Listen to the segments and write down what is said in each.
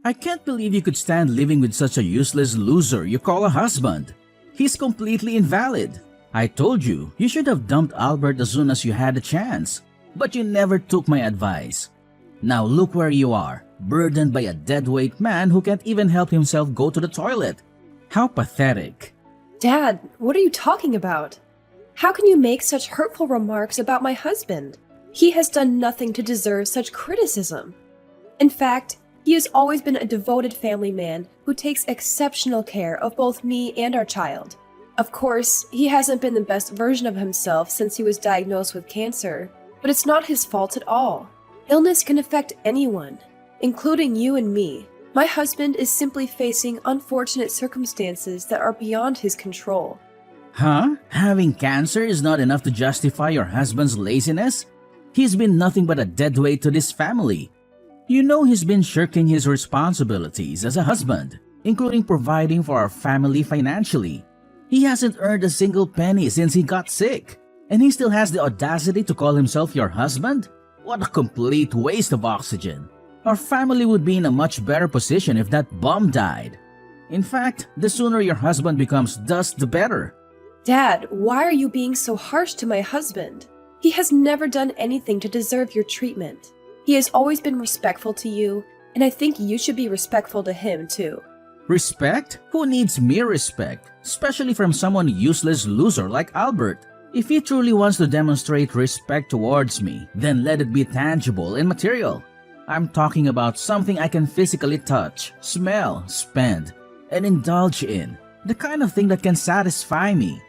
I can't believe you could stand living with such a useless loser you call a husband. He's completely invalid. I told you, you should have dumped Albert as soon as you had a chance. But you never took my advice. Now look where you are, burdened by a deadweight man who can't even help himself go to the toilet. How pathetic. Dad, what are you talking about? How can you make such hurtful remarks about my husband? He has done nothing to deserve such criticism. In fact, he has always been a devoted family man who takes exceptional care of both me and our child. Of course, he hasn't been the best version of himself since he was diagnosed with cancer, but it's not his fault at all. Illness can affect anyone, including you and me. My husband is simply facing unfortunate circumstances that are beyond his control. Huh? Having cancer is not enough to justify your husband's laziness? He's been nothing but a deadweight to this family. You know he's been shirking his responsibilities as a husband, including providing for our family financially. He hasn't earned a single penny since he got sick, and he still has the audacity to call himself your husband? What a complete waste of oxygen. Our family would be in a much better position if that bum died. In fact, the sooner your husband becomes dust, the better. Dad, why are you being so harsh to my husband? He has never done anything to deserve your treatment. He has always been respectful to you, and I think you should be respectful to him too. Respect? Who needs mere respect? Especially from someone useless loser like Albert. If he truly wants to demonstrate respect towards me, then let it be tangible and material. I'm talking about something I can physically touch, smell, spend, and indulge in. The kind of thing that can satisfy me.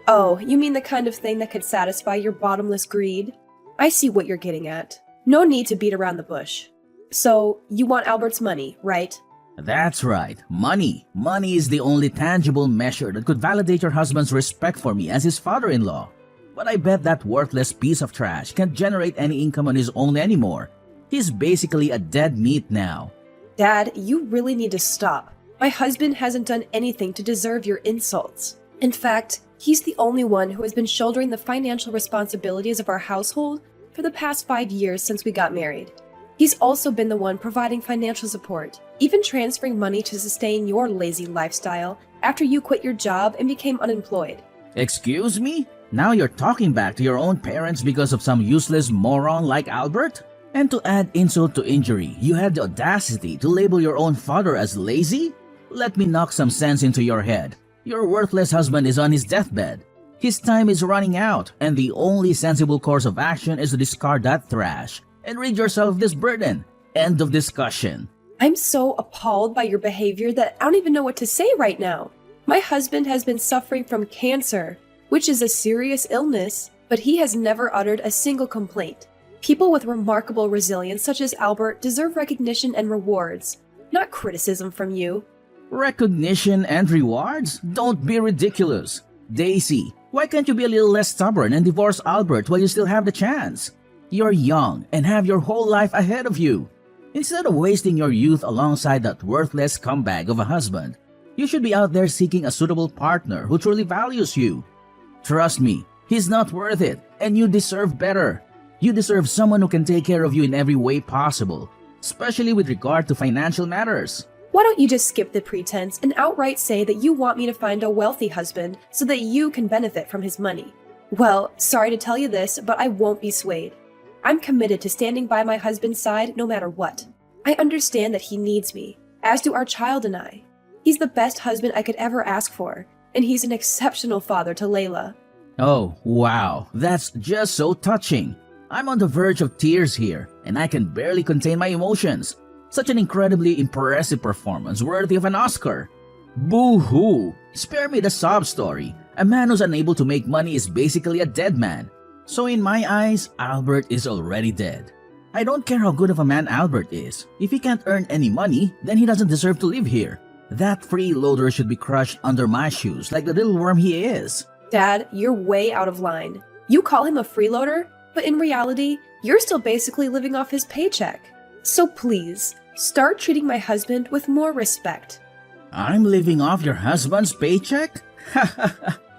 Oh, you mean the kind of thing that could satisfy your bottomless greed? I see what you're getting at. No need to beat around the bush. So, you want Albert's money, right? That's right, money. Money is the only tangible measure that could validate your husband's respect for me as his father-in-law. But I bet that worthless piece of trash can't generate any income on his own anymore. He's basically a dead meat now. Dad, you really need to stop. My husband hasn't done anything to deserve your insults. In fact, he's the only one who has been shouldering the financial responsibilities of our household for the past 5 years since we got married. He's also been the one providing financial support, even transferring money to sustain your lazy lifestyle after you quit your job and became unemployed. Excuse me? Now you're talking back to your own parents because of some useless moron like Albert? And to add insult to injury, you had the audacity to label your own father as lazy? Let me knock some sense into your head. Your worthless husband is on his deathbed. His time is running out, and the only sensible course of action is to discard that trash and rid yourself of this burden. End of discussion. I'm so appalled by your behavior that I don't even know what to say right now. My husband has been suffering from cancer, which is a serious illness, but he has never uttered a single complaint. People with remarkable resilience such as Albert deserve recognition and rewards, not criticism from you. Recognition and rewards? Don't be ridiculous. Daisy, why can't you be a little less stubborn and divorce Albert while you still have the chance? You're young and have your whole life ahead of you. Instead of wasting your youth alongside that worthless scumbag of a husband, you should be out there seeking a suitable partner who truly values you. Trust me, he's not worth it, and you deserve better. You deserve someone who can take care of you in every way possible, especially with regard to financial matters. Why don't you just skip the pretense and outright say that you want me to find a wealthy husband so that you can benefit from his money? Well, sorry to tell you this, but I won't be swayed. I'm committed to standing by my husband's side no matter what. I understand that he needs me, as do our child and I. He's the best husband I could ever ask for, and he's an exceptional father to Layla. Oh, wow, that's just so touching. I'm on the verge of tears here, and I can barely contain my emotions. Such an incredibly impressive performance worthy of an Oscar. Boo-hoo! Spare me the sob story. A man who's unable to make money is basically a dead man. So in my eyes, Albert is already dead. I don't care how good of a man Albert is. If he can't earn any money, then he doesn't deserve to live here. That freeloader should be crushed under my shoes like the little worm he is. Dad, you're way out of line. You call him a freeloader, but in reality, you're still basically living off his paycheck. So please, start treating my husband with more respect. I'm living off your husband's paycheck?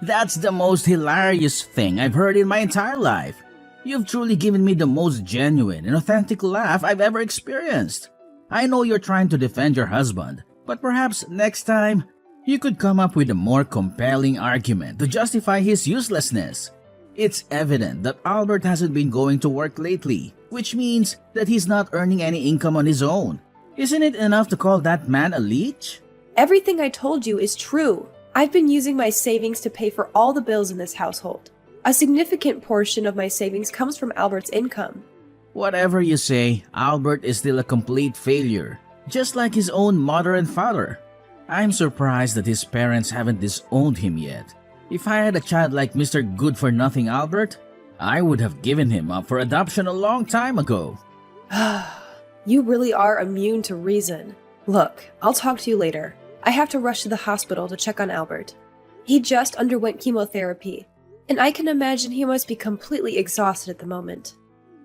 That's the most hilarious thing I've heard in my entire life. You've truly given me the most genuine and authentic laugh I've ever experienced. I know you're trying to defend your husband, but perhaps next time you could come up with a more compelling argument to justify his uselessness. It's evident that Albert hasn't been going to work lately, which means that he's not earning any income on his own. Isn't it enough to call that man a leech? Everything I told you is true. I've been using my savings to pay for all the bills in this household. A significant portion of my savings comes from Albert's income. Whatever you say, Albert is still a complete failure, just like his own mother and father. I'm surprised that his parents haven't disowned him yet. If I had a child like Mr. Good-for-Nothing Albert, I would have given him up for adoption a long time ago. You really are immune to reason. Look, I'll talk to you later. I have to rush to the hospital to check on Albert. He just underwent chemotherapy, and I can imagine he must be completely exhausted at the moment.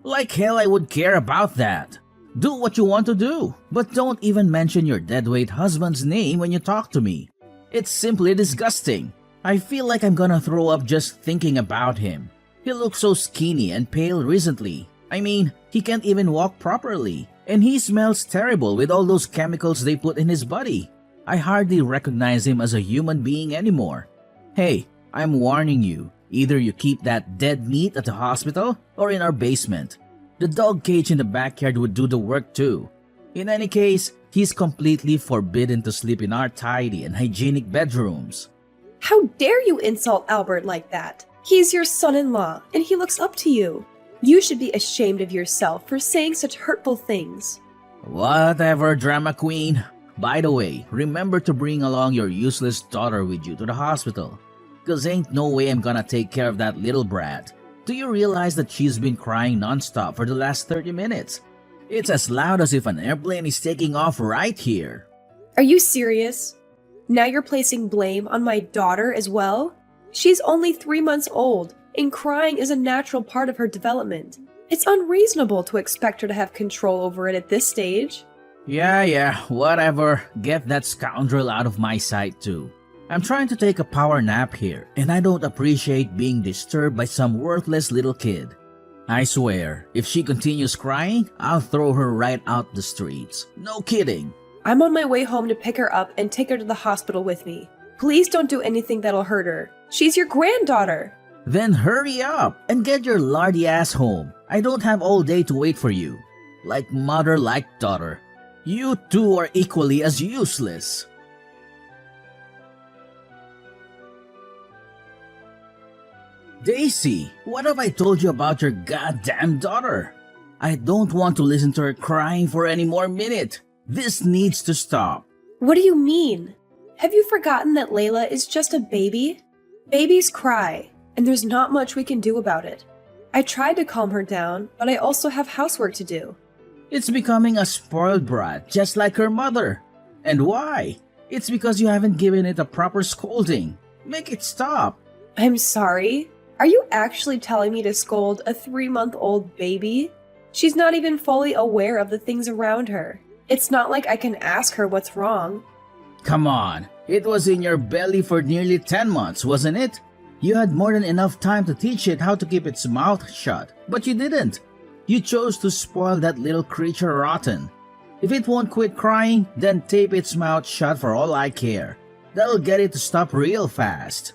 Like hell I would care about that. Do what you want to do, but don't even mention your deadweight husband's name when you talk to me. It's simply disgusting. I feel like I'm gonna throw up just thinking about him. He looks so skinny and pale recently. I mean, he can't even walk properly, and he smells terrible with all those chemicals they put in his body. I hardly recognize him as a human being anymore. Hey, I'm warning you. Either you keep that dead meat at the hospital or in our basement. The dog cage in the backyard would do the work too. In any case, he's completely forbidden to sleep in our tidy and hygienic bedrooms. How dare you insult Albert like that? He's your son-in-law, and he looks up to you. You should be ashamed of yourself for saying such hurtful things. Whatever, drama queen. By the way, remember to bring along your useless daughter with you to the hospital. Cause ain't no way I'm gonna take care of that little brat. Do you realize that she's been crying nonstop for the last 30 minutes? It's as loud as if an airplane is taking off right here. Are you serious? Now you're placing blame on my daughter as well? She's only 3 months old, and crying is a natural part of her development. It's unreasonable to expect her to have control over it at this stage. Yeah, whatever. Get that scoundrel out of my sight too. I'm trying to take a power nap here, and I don't appreciate being disturbed by some worthless little kid. I swear, if she continues crying, I'll throw her right out the streets. No kidding. I'm on my way home to pick her up and take her to the hospital with me. Please don't do anything that'll hurt her. She's your granddaughter. Then hurry up and get your lardy ass home. I don't have all day to wait for you. Like mother, like daughter. You two are equally as useless. Daisy, what have I told you about your goddamn daughter? I don't want to listen to her crying for any more minute. This needs to stop. What do you mean? Have you forgotten that Layla is just a baby? Babies cry, and there's not much we can do about it. I tried to calm her down, but I also have housework to do. It's becoming a spoiled brat, just like her mother. And why? It's because you haven't given it a proper scolding. Make it stop. I'm sorry. Are you actually telling me to scold a 3-month-old baby? She's not even fully aware of the things around her. It's not like I can ask her what's wrong. Come on, it was in your belly for nearly 10 months, wasn't it? You had more than enough time to teach it how to keep its mouth shut, but you didn't. You chose to spoil that little creature rotten. If it won't quit crying, then tape its mouth shut for all I care. That'll get it to stop real fast.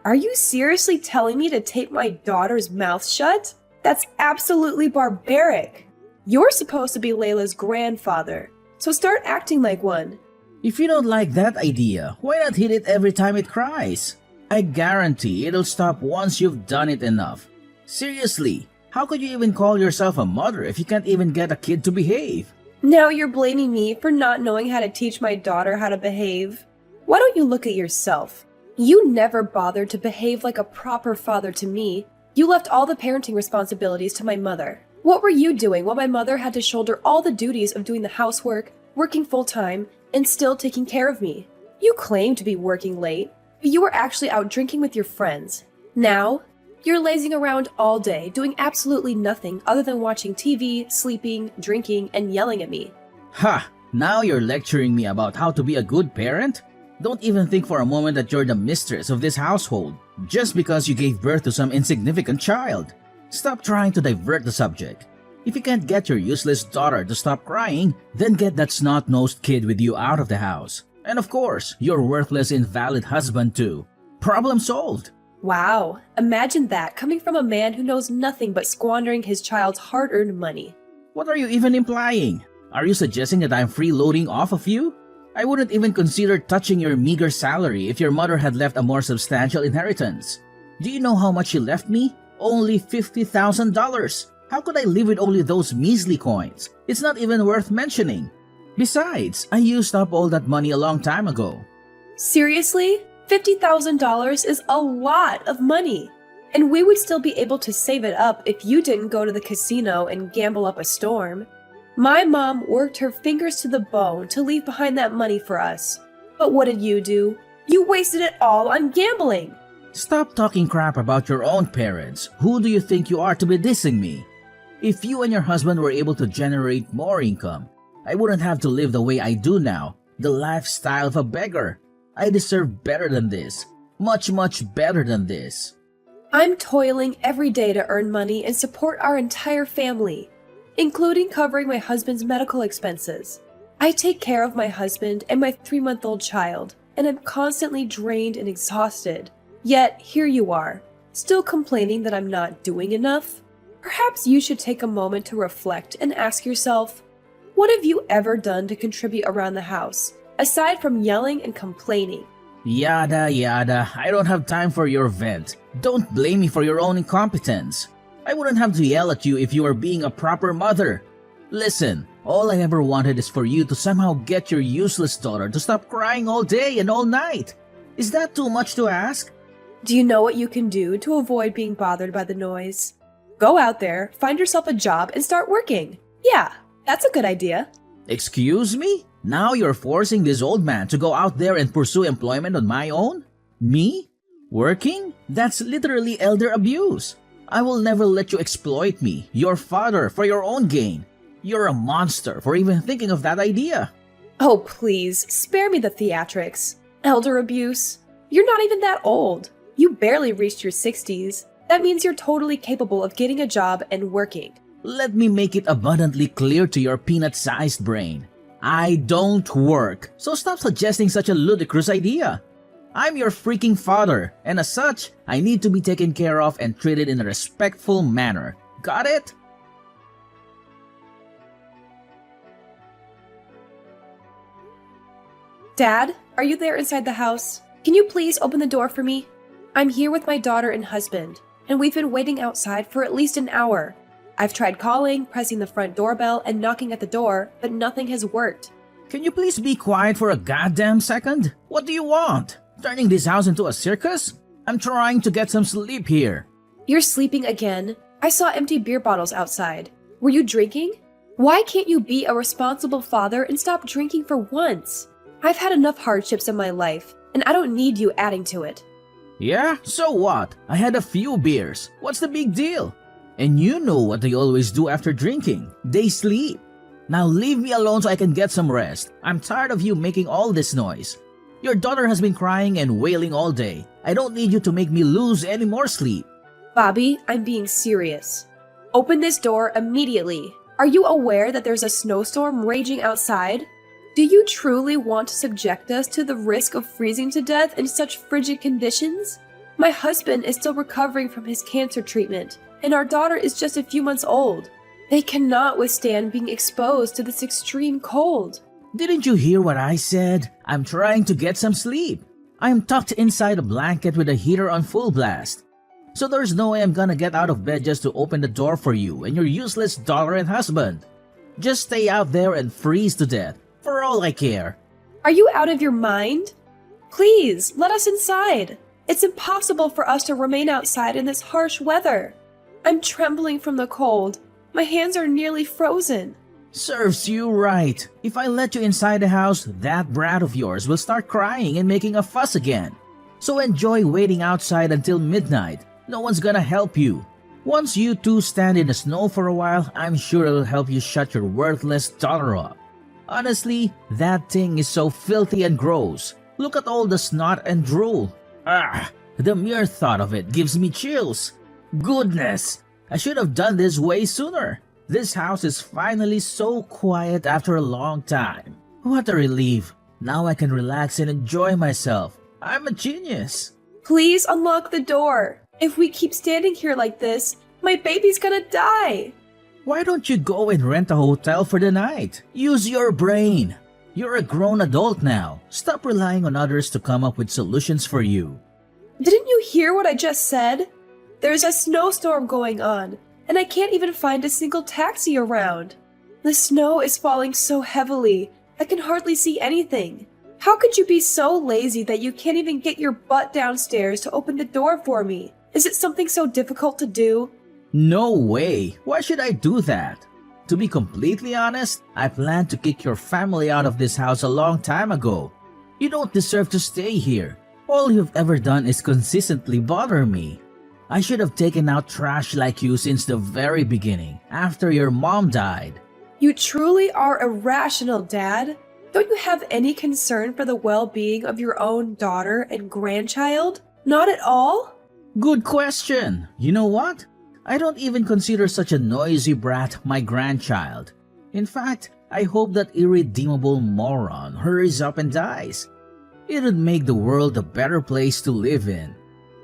Are you seriously telling me to tape my daughter's mouth shut? That's absolutely barbaric. You're supposed to be Layla's grandfather, so start acting like one. If you don't like that idea, why not hit it every time it cries? I guarantee it'll stop once you've done it enough. Seriously, how could you even call yourself a mother if you can't even get a kid to behave? Now you're blaming me for not knowing how to teach my daughter how to behave. Why don't you look at yourself? You never bothered to behave like a proper father to me. You left all the parenting responsibilities to my mother. What were you doing while my mother had to shoulder all the duties of doing the housework, working full-time, and still taking care of me? You claim to be working late, but you were actually out drinking with your friends. Now, you're lazing around all day, doing absolutely nothing other than watching TV, sleeping, drinking, and yelling at me. Ha! Now you're lecturing me about how to be a good parent? Don't even think for a moment that you're the mistress of this household, just because you gave birth to some insignificant child. Stop trying to divert the subject. If you can't get your useless daughter to stop crying, then get that snot-nosed kid with you out of the house. And of course, your worthless invalid husband too. Problem solved. Wow, imagine that coming from a man who knows nothing but squandering his child's hard-earned money. What are you even implying? Are you suggesting that I'm freeloading off of you? I wouldn't even consider touching your meager salary if your mother had left a more substantial inheritance. Do you know how much she left me? Only $50,000. How could I live with only those measly coins? It's not even worth mentioning. Besides, I used up all that money a long time ago. Seriously? $50,000 is a lot of money. And we would still be able to save it up if you didn't go to the casino and gamble up a storm. My mom worked her fingers to the bone to leave behind that money for us. But what did you do? You wasted it all on gambling. Stop talking crap about your own parents. Who do you think you are to be dissing me? If you and your husband were able to generate more income, I wouldn't have to live the way I do now, the lifestyle of a beggar. I deserve better than this. Much, much better than this. I'm toiling every day to earn money and support our entire family, including covering my husband's medical expenses. I take care of my husband and my 3-month-old child, and I'm constantly drained and exhausted. Yet, here you are, still complaining that I'm not doing enough? Perhaps you should take a moment to reflect and ask yourself, what have you ever done to contribute around the house, aside from yelling and complaining? Yada yada, I don't have time for your vent. Don't blame me for your own incompetence. I wouldn't have to yell at you if you were being a proper mother. Listen, all I ever wanted is for you to somehow get your useless daughter to stop crying all day and all night. Is that too much to ask? Do you know what you can do to avoid being bothered by the noise? Go out there, find yourself a job, and start working. Yeah, that's a good idea. Excuse me? Now you're forcing this old man to go out there and pursue employment on my own? Me? Working? That's literally elder abuse. I will never let you exploit me, your father, for your own gain. You're a monster for even thinking of that idea. Oh, please, spare me the theatrics. Elder abuse? You're not even that old. You barely reached your 60s. That means you're totally capable of getting a job and working. Let me make it abundantly clear to your peanut-sized brain. I don't work, so stop suggesting such a ludicrous idea. I'm your freaking father, and as such, I need to be taken care of and treated in a respectful manner. Got it? Dad, are you there inside the house? Can you please open the door for me? I'm here with my daughter and husband, and we've been waiting outside for at least an hour. I've tried calling, pressing the front doorbell, and knocking at the door, but nothing has worked. Can you please be quiet for a goddamn second? What do you want? Turning this house into a circus? I'm trying to get some sleep here. You're sleeping again? I saw empty beer bottles outside. Were you drinking? Why can't you be a responsible father and stop drinking for once? I've had enough hardships in my life, and I don't need you adding to it. Yeah, so what? I had a few beers. What's the big deal? And you know what they always do after drinking. They sleep. Now leave me alone so I can get some rest. I'm tired of you making all this noise. Your daughter has been crying and wailing all day. I don't need you to make me lose any more sleep. Bobby, I'm being serious. Open this door immediately. Are you aware that there's a snowstorm raging outside? Do you truly want to subject us to the risk of freezing to death in such frigid conditions? My husband is still recovering from his cancer treatment, and our daughter is just a few months old. They cannot withstand being exposed to this extreme cold. Didn't you hear what I said? I'm trying to get some sleep. I'm tucked inside a blanket with a heater on full blast. So there's no way I'm gonna get out of bed just to open the door for you and your useless daughter and husband. Just stay out there and freeze to death, for all I care. Are you out of your mind? Please, let us inside. It's impossible for us to remain outside in this harsh weather. I'm trembling from the cold. My hands are nearly frozen. Serves you right. If I let you inside the house, that brat of yours will start crying and making a fuss again. So enjoy waiting outside until midnight. No one's gonna help you. Once you two stand in the snow for a while, I'm sure it'll help you shut your worthless daughter up. Honestly, that thing is so filthy and gross. Look at all the snot and drool. Ah, the mere thought of it gives me chills. Goodness, I should have done this way sooner. This house is finally so quiet after a long time. What a relief. Now I can relax and enjoy myself. I'm a genius. Please unlock the door. If we keep standing here like this, my baby's gonna die. Why don't you go and rent a hotel for the night? Use your brain. You're a grown adult now. Stop relying on others to come up with solutions for you. Didn't you hear what I just said? There's a snowstorm going on, and I can't even find a single taxi around. The snow is falling so heavily, I can hardly see anything. How could you be so lazy that you can't even get your butt downstairs to open the door for me? Is it something so difficult to do? No way. Why should I do that? To be completely honest, I planned to kick your family out of this house a long time ago. You don't deserve to stay here. All you've ever done is consistently bother me. I should have taken out trash like you since the very beginning, after your mom died. You truly are irrational, Dad. Don't you have any concern for the well-being of your own daughter and grandchild? Not at all? Good question. You know what? I don't even consider such a noisy brat my grandchild. In fact, I hope that irredeemable moron hurries up and dies. It would make the world a better place to live in.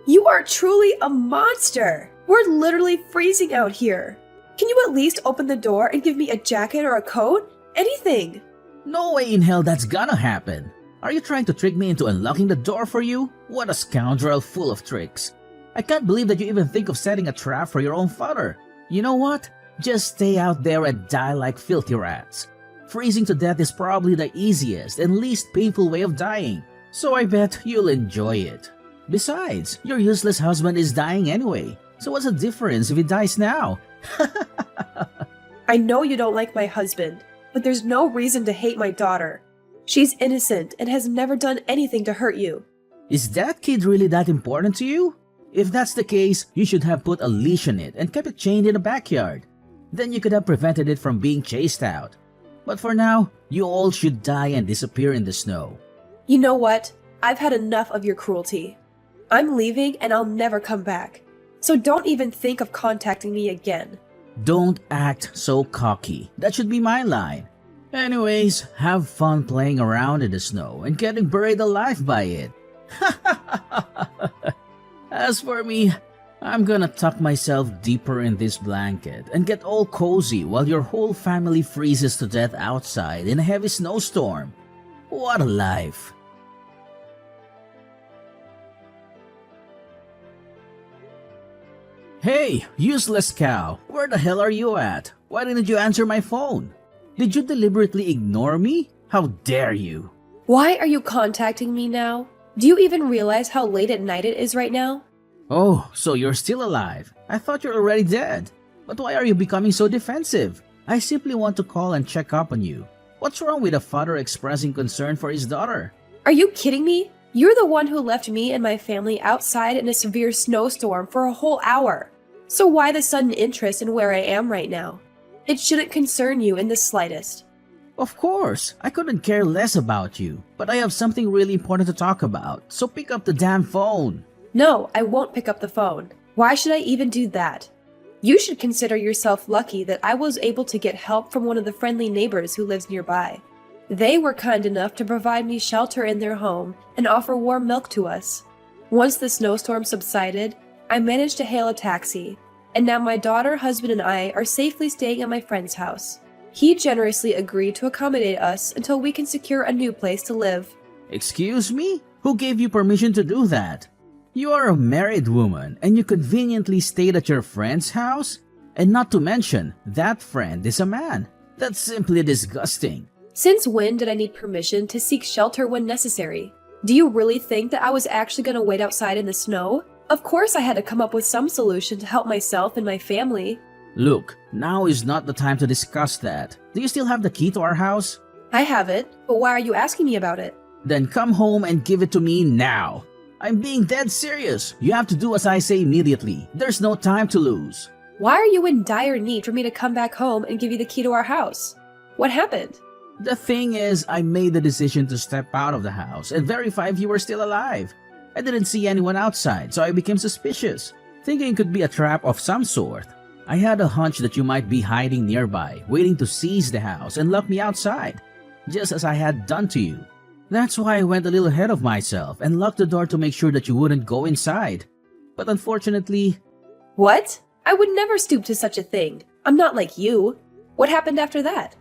You are truly a monster! We're literally freezing out here. Can you at least open the door and give me a jacket or a coat? Anything! No way in hell that's gonna happen. Are you trying to trick me into unlocking the door for you? What a scoundrel full of tricks. I can't believe that you even think of setting a trap for your own father. You know what? Just stay out there and die like filthy rats. Freezing to death is probably the easiest and least painful way of dying, so I bet you'll enjoy it. Besides, your useless husband is dying anyway, so what's the difference if he dies now? I know you don't like my husband, but there's no reason to hate my daughter. She's innocent and has never done anything to hurt you. Is that kid really that important to you? If that's the case, you should have put a leash on it and kept it chained in the backyard. Then you could have prevented it from being chased out. But for now, you all should die and disappear in the snow. You know what? I've had enough of your cruelty. I'm leaving and I'll never come back. So don't even think of contacting me again. Don't act so cocky. That should be my line. Anyways, have fun playing around in the snow and getting buried alive by it. As for me, I'm gonna tuck myself deeper in this blanket and get all cozy while your whole family freezes to death outside in a heavy snowstorm. What a life! Hey, useless cow! Where the hell are you at? Why didn't you answer my phone? Did you deliberately ignore me? How dare you! Why are you contacting me now? Do you even realize how late at night it is right now? Oh, so you're still alive. I thought you're already dead. But why are you becoming so defensive? I simply want to call and check up on you. What's wrong with a father expressing concern for his daughter? Are you kidding me? You're the one who left me and my family outside in a severe snowstorm for a whole hour. So why the sudden interest in where I am right now? It shouldn't concern you in the slightest. Of course, I couldn't care less about you, but I have something really important to talk about, so pick up the damn phone. No, I won't pick up the phone. Why should I even do that? You should consider yourself lucky that I was able to get help from one of the friendly neighbors who lives nearby. They were kind enough to provide me shelter in their home and offer warm milk to us. Once the snowstorm subsided, I managed to hail a taxi, and now my daughter, husband, and I are safely staying at my friend's house. He generously agreed to accommodate us until we can secure a new place to live. Excuse me? Who gave you permission to do that? You are a married woman and you conveniently stayed at your friend's house? And not to mention, that friend is a man. That's simply disgusting. Since when did I need permission to seek shelter when necessary? Do you really think that I was actually going to wait outside in the snow? Of course I had to come up with some solution to help myself and my family. Look, now is not the time to discuss that. Do you still have the key to our house? I have it, but why are you asking me about it? Then come home and give it to me now. I'm being dead serious. You have to do as I say immediately. There's no time to lose. Why are you in dire need for me to come back home and give you the key to our house? What happened? The thing is, I made the decision to step out of the house and verify if you were still alive. I didn't see anyone outside, so I became suspicious, thinking it could be a trap of some sort. I had a hunch that you might be hiding nearby, waiting to seize the house and lock me outside, just as I had done to you. That's why I went a little ahead of myself and locked the door to make sure that you wouldn't go inside. But unfortunately, What? I would never stoop to such a thing. I'm not like you. What happened after that?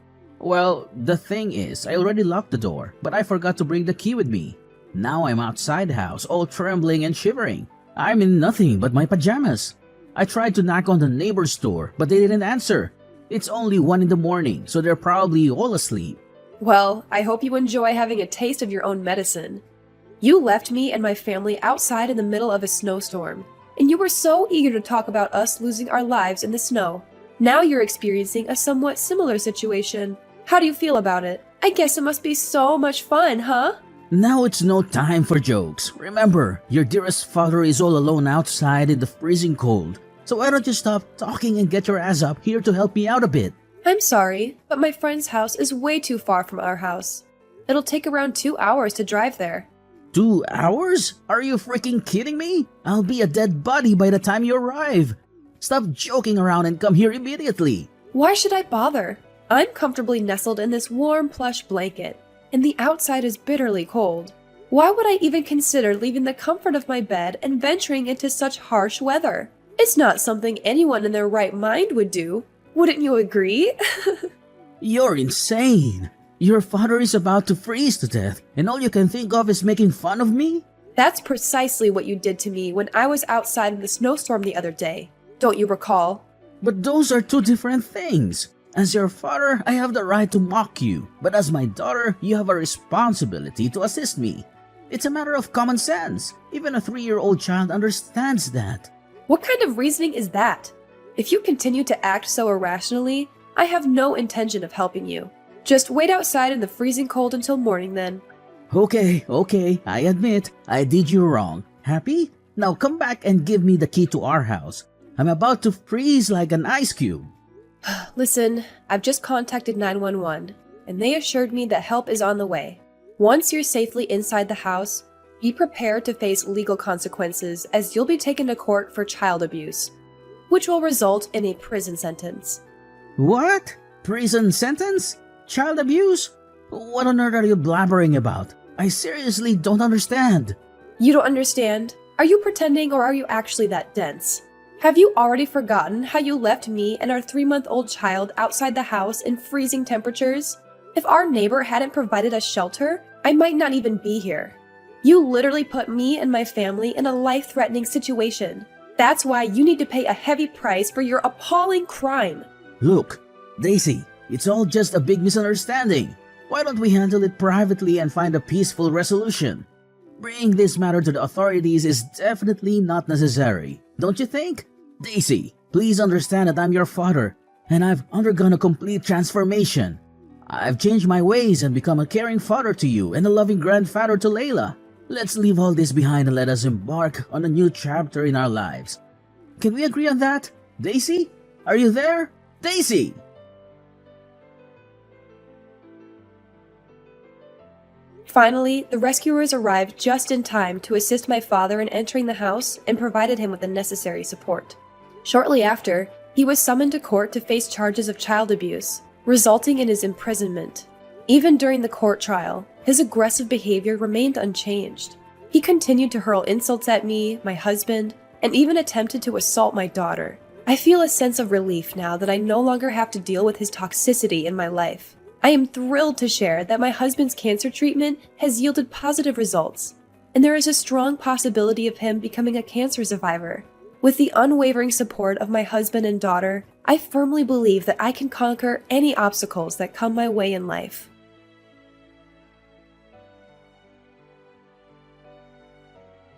well, the thing is, I already locked the door, but I forgot to bring the key with me. Now I'm outside the house, all trembling and shivering. I'm in nothing but my pajamas. I tried to knock on the neighbor's door, but they didn't answer. It's only 1 in the morning, so they're probably all asleep. Well, I hope you enjoy having a taste of your own medicine. You left me and my family outside in the middle of a snowstorm, and you were so eager to talk about us losing our lives in the snow. Now you're experiencing a somewhat similar situation. How do you feel about it? I guess it must be so much fun, huh? Now it's no time for jokes. Remember, your dearest father is all alone outside in the freezing cold. So why don't you stop talking and get your ass up here to help me out a bit? I'm sorry, but my friend's house is way too far from our house. It'll take around 2 hours to drive there. 2 hours? Are you freaking kidding me? I'll be a dead body by the time you arrive. Stop joking around and come here immediately. Why should I bother? I'm comfortably nestled in this warm plush blanket, and the outside is bitterly cold. Why would I even consider leaving the comfort of my bed and venturing into such harsh weather? It's not something anyone in their right mind would do. Wouldn't you agree? You're insane. Your father is about to freeze to death, and all you can think of is making fun of me? That's precisely what you did to me when I was outside in the snowstorm the other day. Don't you recall? But those are two different things. As your father, I have the right to mock you, but as my daughter, you have a responsibility to assist me. It's a matter of common sense. Even a 3-year-old child understands that. What kind of reasoning is that? If you continue to act so irrationally, I have no intention of helping you. Just wait outside in the freezing cold until morning then. Okay, I admit, I did you wrong. Happy? Now come back and give me the key to our house. I'm about to freeze like an ice cube. Listen, I've just contacted 911, and they assured me that help is on the way. Once you're safely inside the house, be prepared to face legal consequences as you'll be taken to court for child abuse, which will result in a prison sentence. What? Prison sentence? Child abuse? What on earth are you blabbering about? I seriously don't understand. You don't understand? Are you pretending or are you actually that dense? Have you already forgotten how you left me and our 3-month-old child outside the house in freezing temperatures? If our neighbor hadn't provided us shelter, I might not even be here. You literally put me and my family in a life-threatening situation. That's why you need to pay a heavy price for your appalling crime. Look, Daisy, it's all just a big misunderstanding. Why don't we handle it privately and find a peaceful resolution? Bringing this matter to the authorities is definitely not necessary, don't you think? Daisy, please understand that I'm your father, and I've undergone a complete transformation. I've changed my ways and become a caring father to you and a loving grandfather to Layla. Let's leave all this behind and let us embark on a new chapter in our lives. Can we agree on that? Daisy? Are you there? Daisy! Finally, the rescuers arrived just in time to assist my father in entering the house and provided him with the necessary support. Shortly after, he was summoned to court to face charges of child abuse, resulting in his imprisonment. Even during the court trial, his aggressive behavior remained unchanged. He continued to hurl insults at me, my husband, and even attempted to assault my daughter. I feel a sense of relief now that I no longer have to deal with his toxicity in my life. I am thrilled to share that my husband's cancer treatment has yielded positive results, and there is a strong possibility of him becoming a cancer survivor. With the unwavering support of my husband and daughter, I firmly believe that I can conquer any obstacles that come my way in life.